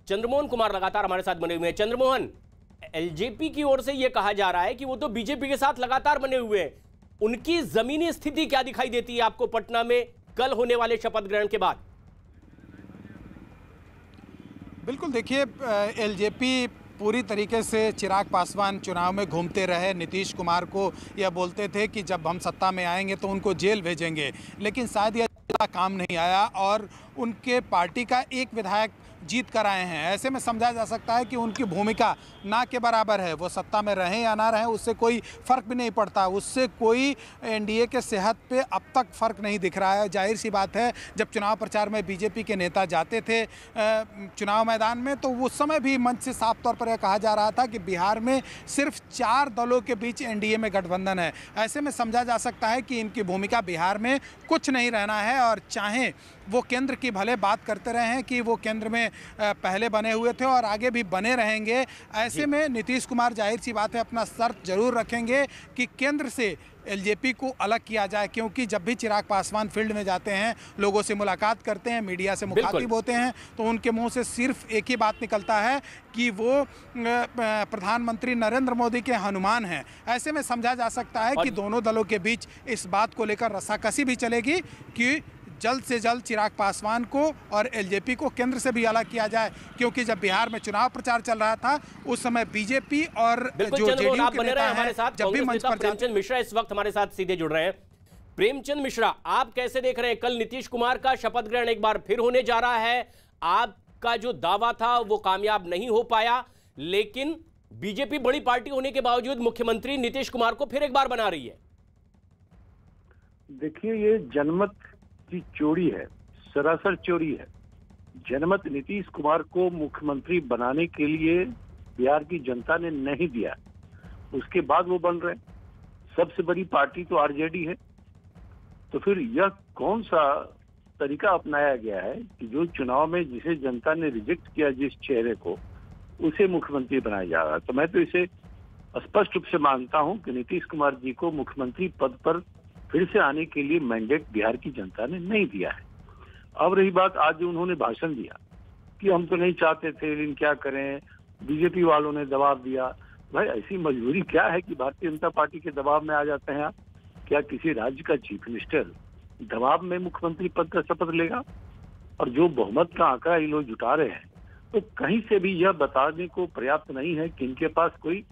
चंद्रमोहन कुमार लगातार हमारे साथ बने हुए हैं। चंद्रमोहन, एलजेपी की ओर से यह कहा जा रहा है कि वो तो बीजेपी के साथ लगातार बने हुए हैं, उनकी जमीनी स्थिति क्या दिखाई देती है आपको पटना में कल होने वाले शपथ ग्रहण के बाद? बिल्कुल, देखिए एलजेपी पूरी तरीके से चिराग पासवान चुनाव में घूमते रहे। नीतीश कुमार को यह बोलते थे कि जब हम सत्ता में आएंगे तो उनको जेल भेजेंगे, लेकिन शायद यह काम नहीं आया और उनके पार्टी का एक विधायक जीत कर आए हैं। ऐसे में समझा जा सकता है कि उनकी भूमिका ना के बराबर है। वो सत्ता में रहें या ना रहें उससे कोई फ़र्क भी नहीं पड़ता, उससे कोई एनडीए के सेहत पे अब तक फ़र्क नहीं दिख रहा है। जाहिर सी बात है, जब चुनाव प्रचार में बीजेपी के नेता जाते थे चुनाव मैदान में, तो उस समय भी मंच से साफ तौर पर यह कहा जा रहा था कि बिहार में सिर्फ 4 दलों के बीच एनडीए में गठबंधन है। ऐसे में समझा जा सकता है कि इनकी भूमिका बिहार में कुछ नहीं रहना है, और चाहे वो केंद्र की भले बात करते रहे हैं कि वो केंद्र में पहले बने हुए थे और आगे भी बने रहेंगे। ऐसे में नीतीश कुमार जाहिर सी बात है अपना शर्त जरूर रखेंगे कि केंद्र से एलजेपी को अलग किया जाए, क्योंकि जब भी चिराग पासवान फील्ड में जाते हैं, लोगों से मुलाकात करते हैं, मीडिया से मुखातिब होते हैं, तो उनके मुंह से सिर्फ एक ही बात निकलता है कि वो प्रधानमंत्री नरेंद्र मोदी के हनुमान हैं। ऐसे में समझा जा सकता है कि दोनों दलों के बीच इस बात को लेकर रस्साकसी भी चलेगी कि जल्द से जल्द चिराग पासवान को और एलजेपी को केंद्र से भी अलग किया जाए, क्योंकि जब बिहार में चुनाव प्रचार चल रहा था उस समय बीजेपी और जो जेडीयू के नेता हैं, जब भी मंच पर प्रेमचंद मिश्रा इस वक्त हमारे साथ सीधे जुड़ रहे हैं। प्रेमचंद मिश्रा, आप कैसे देख रहे हैं, कल नीतीश कुमार का शपथ ग्रहण एक बार फिर होने जा रहा है, आपका जो दावा था वो कामयाब नहीं हो पाया, लेकिन बीजेपी बड़ी पार्टी होने के बावजूद मुख्यमंत्री नीतीश कुमार को फिर एक बार बना रही है। देखिए, ये जनमत की चोरी है, सरासर चोरी है। जनमत नीतीश कुमार को मुख्यमंत्री बनाने के लिए बिहार की जनता ने नहीं दिया, उसके बाद वो बन रहे। सबसे बड़ी पार्टी तो आरजेडी है, तो फिर यह कौन सा तरीका अपनाया गया है कि जो चुनाव में जिसे जनता ने रिजेक्ट किया, जिस चेहरे को, उसे मुख्यमंत्री बनाया जा रहा है। तो मैं तो इसे स्पष्ट रूप से मानता हूं कि नीतीश कुमार जी को मुख्यमंत्री पद पर फिर से आने के लिए मैंडेट बिहार की जनता ने नहीं दिया है। अब रही बात, आज उन्होंने भाषण दिया कि हम तो नहीं चाहते थे लेकिन क्या करें, बीजेपी वालों ने दबाव दिया। भाई, ऐसी मजबूरी क्या है कि भारतीय जनता पार्टी के दबाव में आ जाते हैं आप? क्या किसी राज्य का चीफ मिनिस्टर दबाव में मुख्यमंत्री पद का शपथ लेगा? और जो बहुमत का आंकड़ा ये लोग जुटा रहे हैं, तो कहीं से भी यह बताने को पर्याप्त नहीं है कि इनके पास कोई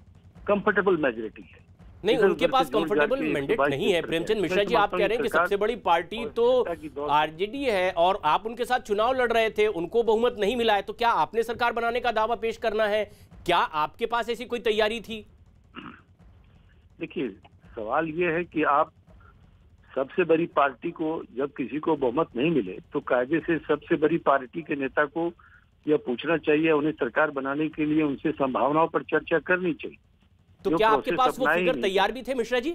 कंफर्टेबल मेजोरिटी है। नहीं, उनके पास कंफर्टेबल मैंडेट नहीं है। प्रेमचंद मिश्रा जी, आप कह रहे हैं कि सबसे बड़ी पार्टी तो आरजेडी है और आप उनके साथ चुनाव लड़ रहे थे, उनको बहुमत नहीं मिला है, तो क्या आपने सरकार बनाने का दावा पेश करना है? क्या आपके पास ऐसी कोई तैयारी थी? देखिए, सवाल ये है कि आप सबसे बड़ी पार्टी को जब किसी को बहुमत नहीं मिले तो कायदे से सबसे बड़ी पार्टी के नेता को यह पूछना चाहिए, उन्हें सरकार बनाने के लिए उनसे संभावनाओं पर चर्चा करनी चाहिए। तो क्या आपके पास वो फिगर तैयार भी थे मिश्रा जी?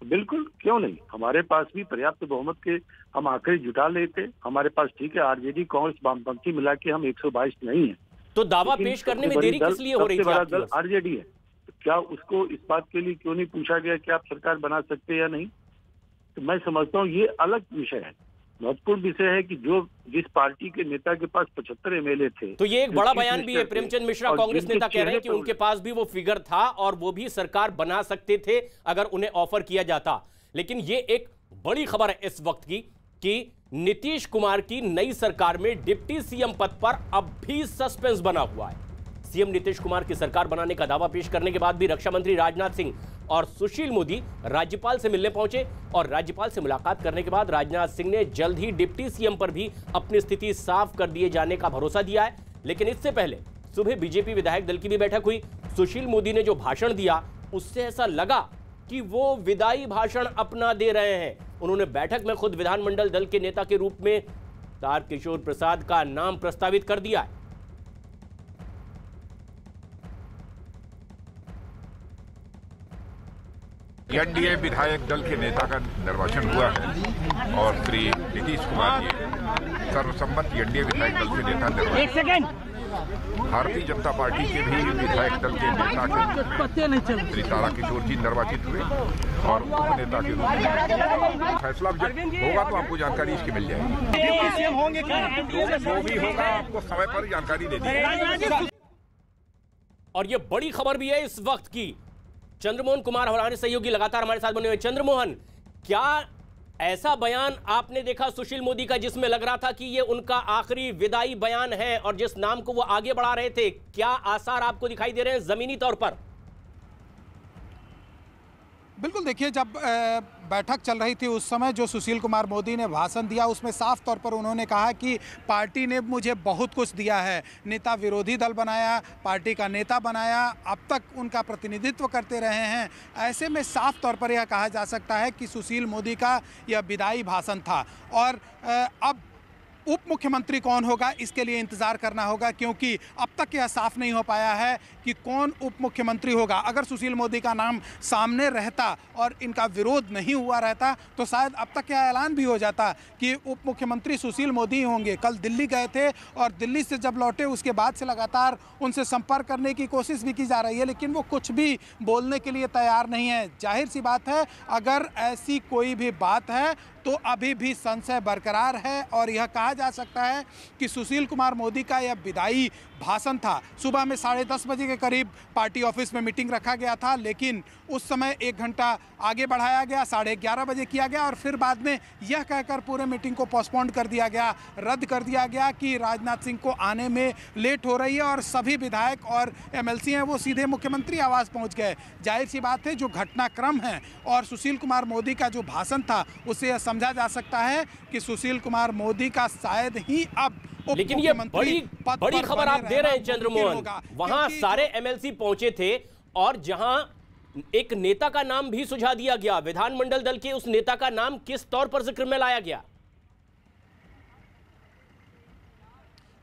बिल्कुल, क्यों नहीं, हमारे पास भी पर्याप्त बहुमत के हम आंकड़े जुटा लेते। हमारे पास ठीक है, आरजेडी कांग्रेस वामपंथी मिला के हम 122 नहीं है, तो दावा पेश करने में देरी किस लिए हो रही थी? सबसे बड़ा दल आरजेडी है, तो क्या उसको इस बात के लिए क्यों नहीं पूछा गया कि आप सरकार बना सकते हैं या नहीं? तो मैं समझता हूँ ये अलग विषय है। महत्वपूर्ण विषय है कि जो जिस पार्टी के नेता के पास 75 एमएलए थे, तो ये एक बड़ा बयान भी है। प्रेमचंद मिश्रा कांग्रेस नेता कह रहे हैं कि उनके पास भी वो फिगर था और वो भी सरकार बना सकते थे अगर उन्हें ऑफर किया जाता। लेकिन ये एक बड़ी खबर है इस वक्त की कि नीतीश कुमार की नई सरकार में डिप्टी सीएम पद पर अब भी सस्पेंस बना हुआ है। सीएम नीतीश कुमार की सरकार बनाने का दावा पेश करने के बाद भी रक्षा मंत्री राजनाथ सिंह और सुशील मोदी राज्यपाल से मिलने पहुंचे और राज्यपाल से मुलाकात करने के बाद राजनाथ सिंह ने जल्द ही डिप्टी सीएम पर भी अपनी स्थिति साफ कर दिए जाने का भरोसा दिया है। लेकिन इससे पहले सुबह बीजेपी विधायक दल की भी बैठक हुई। सुशील मोदी ने जो भाषण दिया उससे ऐसा लगा कि वो विदाई भाषण अपना दे रहे हैं। उन्होंने बैठक में खुद विधानमंडल दल के नेता के रूप में तारकिशोर प्रसाद का नाम प्रस्तावित कर दिया है। एनडीए विधायक दल के नेता का निर्वाचन हुआ है और श्री नीतीश कुमार जी सर्वसम्मत एनडीए विधायक दल के नेता निर्वाचित। भारतीय जनता पार्टी के भी विधायक दल के नेता श्री ताराकिशोर जी निर्वाचित हुए और उपनेता के रूप में फैसला जब होगा तो आपको जानकारी इसकी मिल जाएगी। जो भी होगा आपको समय पर जानकारी दे दी। और ये बड़ी खबर भी है इस वक्त की। चंद्रमोहन कुमार हमारे सहयोगी लगातार हमारे साथ बने हुए। चंद्रमोहन, क्या ऐसा बयान आपने देखा सुशील मोदी का जिसमें लग रहा था कि ये उनका आखिरी विदाई बयान है और जिस नाम को वो आगे बढ़ा रहे थे, क्या आसार आपको दिखाई दे रहे हैं जमीनी तौर पर? बिल्कुल, देखिए, जब बैठक चल रही थी उस समय जो सुशील कुमार मोदी ने भाषण दिया उसमें साफ तौर पर उन्होंने कहा कि पार्टी ने मुझे बहुत कुछ दिया है, नेता विरोधी दल बनाया, पार्टी का नेता बनाया, अब तक उनका प्रतिनिधित्व करते रहे हैं। ऐसे में साफ तौर पर यह कहा जा सकता है कि सुशील मोदी का यह विदाई भाषण था। और अब उप मुख्यमंत्री कौन होगा इसके लिए इंतज़ार करना होगा, क्योंकि अब तक यह साफ नहीं हो पाया है कि कौन उप मुख्यमंत्री होगा। अगर सुशील मोदी का नाम सामने रहता और इनका विरोध नहीं हुआ रहता तो शायद अब तक यह ऐलान भी हो जाता कि उप मुख्यमंत्री सुशील मोदी होंगे। कल दिल्ली गए थे और दिल्ली से जब लौटे उसके बाद से लगातार उनसे संपर्क करने की कोशिश भी की जा रही है, लेकिन वो कुछ भी बोलने के लिए तैयार नहीं है। जाहिर सी बात है, अगर ऐसी कोई भी बात है तो अभी भी संशय बरकरार है और यह कहा जा सकता है कि सुशील कुमार मोदी का यह विदाई भाषण था। सुबह में 10:30 बजे के करीब पार्टी ऑफिस में मीटिंग रखा गया था, लेकिन उस समय 1 घंटा आगे बढ़ाया गया, 11:30 बजे किया गया और फिर बाद में यह कहकर पूरे मीटिंग को पोस्टपोन कर दिया गया, रद्द कर दिया गया कि राजनाथ सिंह को आने में लेट हो रही है और सभी विधायक और MLC हैं वो सीधे मुख्यमंत्री आवास पहुँच गए। जाहिर सी बात है, जो घटनाक्रम है और सुशील कुमार मोदी का जो भाषण था उससे यह समझा जा सकता है कि सुशील कुमार मोदी का शायद ही अब, लेकिन ये बड़ी खबर आप दे रहे हैं चंद्रमोहन, वहां सारे MLC पहुंचे थे और जहां एक नेता का नाम भी सुझा दिया गया, विधानमंडल दल के उस नेता का नाम किस तौर पर जिक्र में लाया गया?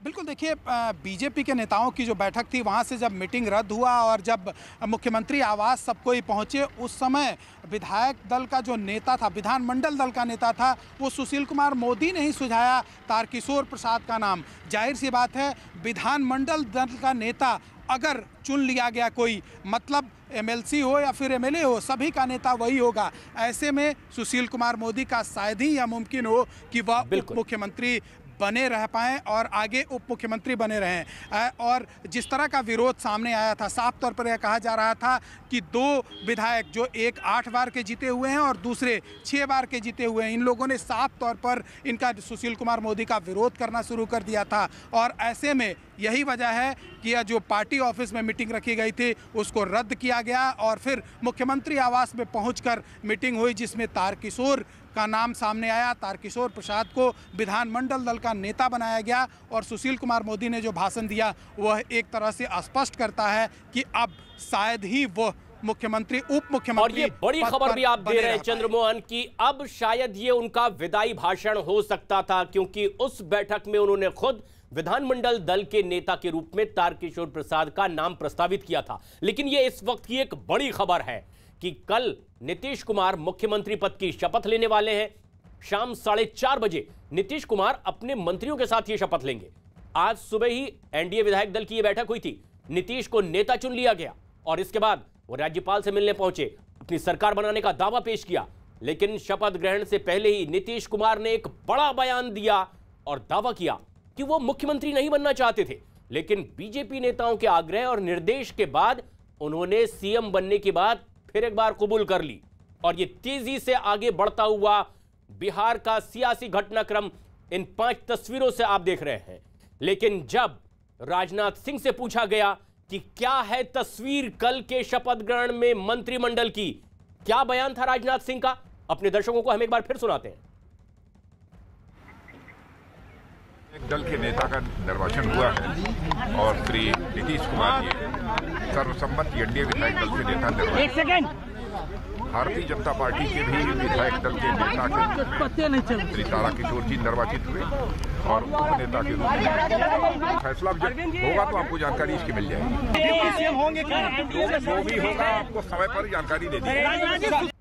बिल्कुल, देखिए, बीजेपी के नेताओं की जो बैठक थी वहाँ से जब मीटिंग रद्द हुआ और जब मुख्यमंत्री आवास सब कोई पहुँचे, उस समय विधायक दल का जो नेता था, विधानमंडल दल का नेता था, वो सुशील कुमार मोदी ने ही सुझाया तारकिशोर प्रसाद का नाम। जाहिर सी बात है, विधानमंडल दल का नेता अगर चुन लिया गया कोई, मतलब MLC हो या फिर MLA हो, सभी का नेता वही होगा। ऐसे में सुशील कुमार मोदी का शायद ही यह मुमकिन हो कि वह उप मुख्यमंत्री बने रह पाएँ और आगे उप मुख्यमंत्री बने रहें। और जिस तरह का विरोध सामने आया था, साफ तौर पर यह कहा जा रहा था कि 2 विधायक, जो एक 8 बार के जीते हुए हैं और दूसरे 6 बार के जीते हुए हैं, इन लोगों ने साफ तौर पर इनका सुशील कुमार मोदी का विरोध करना शुरू कर दिया था। और ऐसे में यही वजह है कि यह जो पार्टी ऑफिस में मीटिंग रखी गई थी उसको रद्द किया गया और फिर मुख्यमंत्री आवास में पहुंचकर मीटिंग हुई, जिसमें तारकिशोर का नाम सामने आया। तारकिशोर प्रसाद को विधानमंडल दल का नेता बनाया गया और सुशील कुमार मोदी ने जो भाषण दिया वह एक तरह से स्पष्ट करता है कि अब शायद ही वह मुख्यमंत्री, उप मुख्यमंत्री। और ये बड़ी खबर भी आप दे रहे हैं चंद्रमोहन कि अब शायद ये उनका विदाई भाषण हो सकता था, क्योंकि उस बैठक में उन्होंने खुद विधानमंडल दल के नेता के रूप में तारकिशोर प्रसाद का नाम प्रस्तावित किया था। लेकिन ये इस वक्त की एक बड़ी खबर है कि कल नीतीश कुमार मुख्यमंत्री पद की शपथ लेने वाले हैं। शाम 4:30 बजे नीतीश कुमार अपने मंत्रियों के साथ ये शपथ लेंगे। आज सुबह ही NDA विधायक दल की यह बैठक हुई थी, नीतीश को नेता चुन लिया गया और इसके बाद वो राज्यपाल से मिलने पहुंचे, अपनी सरकार बनाने का दावा पेश किया। लेकिन शपथ ग्रहण से पहले ही नीतीश कुमार ने एक बड़ा बयान दिया और दावा किया कि वो मुख्यमंत्री नहीं बनना चाहते थे, लेकिन बीजेपी नेताओं के आग्रह और निर्देश के बाद उन्होंने CM बनने की बात फिर एक बार कबूल कर ली। और ये तेजी से आगे बढ़ता हुआ बिहार का सियासी घटनाक्रम इन 5 तस्वीरों से आप देख रहे हैं। लेकिन जब राजनाथ सिंह से पूछा गया कि क्या है तस्वीर कल के शपथ ग्रहण में मंत्रिमंडल की, क्या बयान था राजनाथ सिंह का, अपने दर्शकों को हम एक बार फिर सुनाते हैं। एक दल के नेता का निर्वाचन हुआ है और श्री नीतीश कुमार जी सर्वसम्मत NDA विधायक दल के नेता निर्वाचित, भारतीय जनता पार्टी के भी विधायक दल के नेता श्री ताराकिशोर जी निर्वाचित हुए और उपनेता के रूप में फैसला जब होगा तो आपको जानकारी इसकी मिल जाएगी। जो भी होगा आपको समय पर जानकारी दे दी।